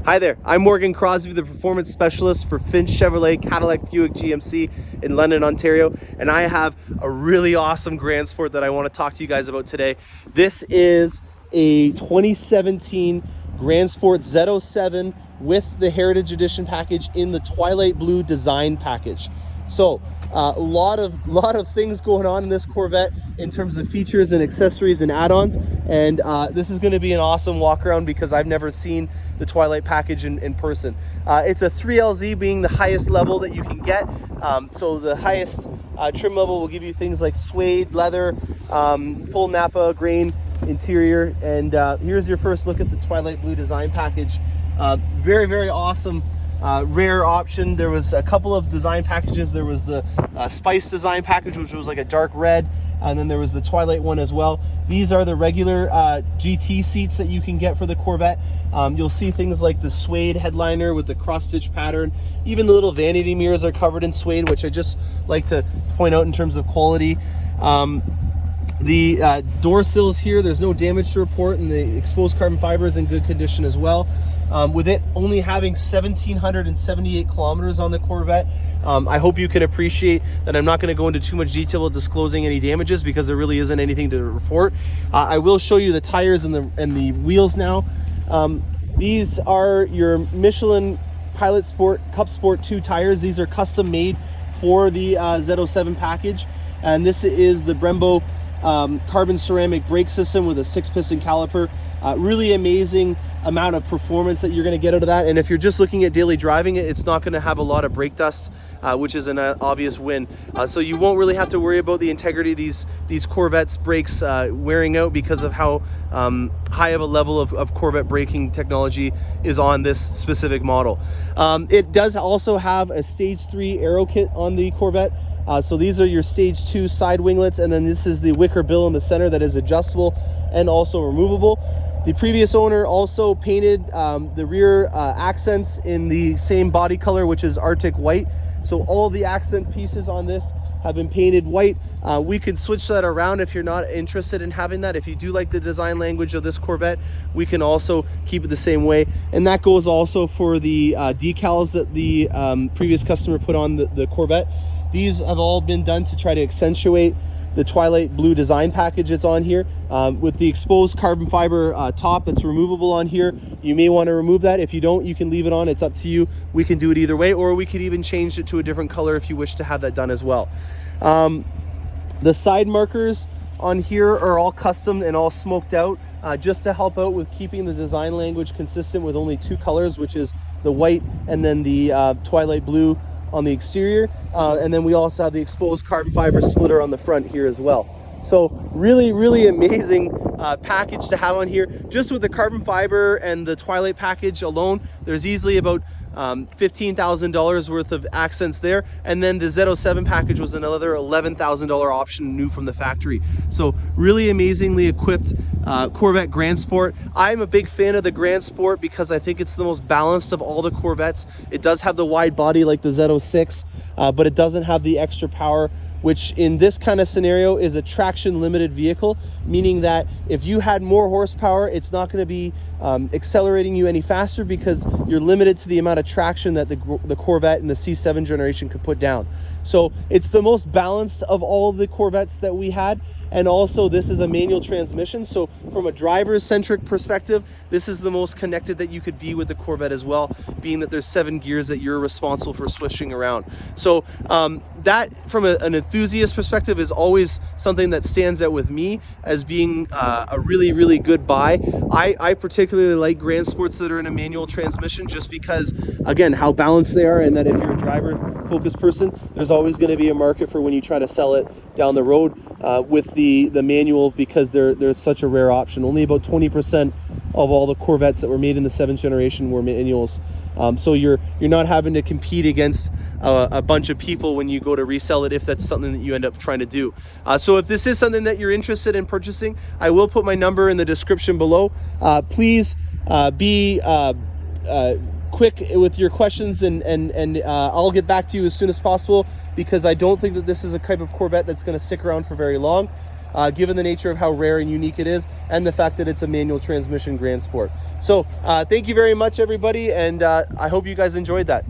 Hi there, I'm Morgan Crosby, the Performance Specialist for Finch Chevrolet Cadillac Buick GMC in London, Ontario, and I have a really awesome Grand Sport that I want to talk to you guys about today. This is a 2017 Grand Sport Z07 with the Heritage Edition package in the Twilight Blue design package. So a lot of things going on in this Corvette in terms of features and accessories and add-ons, and this is going to be an awesome walk around because I've never seen the Twilight package in person. It's a 3LZ, being the highest level that you can get. So the highest trim level will give you things like suede, leather, full Napa grain interior, and here's your first look at the Twilight Blue design package. Very awesome. Rare option. There was a couple of design packages. There was the Spice design package, which was like a dark red, and then there was the Twilight one as well. These are the regular GT seats that you can get for the Corvette. You'll see things like the suede headliner with the cross-stitch pattern. Even the little vanity mirrors are covered in suede, which I just like to point out in terms of quality. The door sills here, there's no damage to report, and the exposed carbon fiber is in good condition as well. With it only having 1,778 kilometers on the Corvette, I hope you can appreciate that I'm not going to go into too much detail with disclosing any damages because there really isn't anything to report. I will show you the tires and the wheels now. These are your Michelin Pilot Sport Cup Sport 2 tires. These are custom made for the Z07 package, and this is the Brembo carbon ceramic brake system with a 6-piston caliper. Really amazing amount of performance that you're going to get out of that, and if you're just looking at daily driving it, it's not going to have a lot of brake dust, which is an obvious win. So you won't really have to worry about the integrity of these Corvettes brakes wearing out because of how high of a level of Corvette braking technology is on this specific model. It does also have a stage 3 aero kit on the Corvette. So these are your stage 2 side winglets, and then this is the wicker bill in the center that is adjustable and also removable. The previous owner also painted the rear accents in the same body color, which is Arctic white. So all the accent pieces on this have been painted white. We can switch that around if you're not interested in having that. If you do like the design language of this Corvette, we can also keep it the same way. And that goes also for the decals that the previous customer put on the Corvette. These have all been done to try to accentuate the Twilight Blue design package that's on here. With the exposed carbon fiber top that's removable on here, you may want to remove that. If you don't, you can leave it on. It's up to you. We can do it either way, or we could even change it to a different color if you wish to have that done as well. The side markers on here are all custom and all smoked out, just to help out with keeping the design language consistent with only 2 colors, which is the white and then the Twilight Blue on the exterior, and then we also have the exposed carbon fiber splitter on the front here as well. So really amazing package to have on here. Just with the carbon fiber and the Twilight package alone, there's easily about $15,000 worth of accents there, and then the Z07 package was another $11,000 option new from the factory. So really amazingly equipped Corvette Grand Sport. I'm a big fan of the Grand Sport because I think it's the most balanced of all the Corvettes. It does have the wide body like the Z06, but it doesn't have the extra power, which in this kind of scenario is a traction limited vehicle, meaning that if you had more horsepower, it's not going to be accelerating you any faster because you're limited to the amount of traction that the Corvette and the C7 generation could put down. So it's the most balanced of all the Corvettes that we had. And also this is a manual transmission, so from a driver-centric perspective, this is the most connected that you could be with the Corvette as well, being that there's 7 gears that you're responsible for switching around. So that, from an enthusiast perspective, is always something that stands out with me as being a really good buy. I particularly like Grand Sports that are in a manual transmission just because, again, how balanced they are, and that if you're a driver-focused person, there's always going to be a market for when you try to sell it down the road with the manual, because they're such a rare option. Only about 20% of all the Corvettes that were made in the 7th generation were manuals. So you're not having to compete against a bunch of people when you go to resell it, if that's something that you end up trying to do. So if this is something that you're interested in purchasing, I will put my number in the description below. Please be quick with your questions, and I'll get back to you as soon as possible, because I don't think that this is a type of Corvette that's going to stick around for very long. given the nature of how rare and unique it is, and the fact that it's a manual transmission Grand Sport. So thank you very much, everybody, and I hope you guys enjoyed that.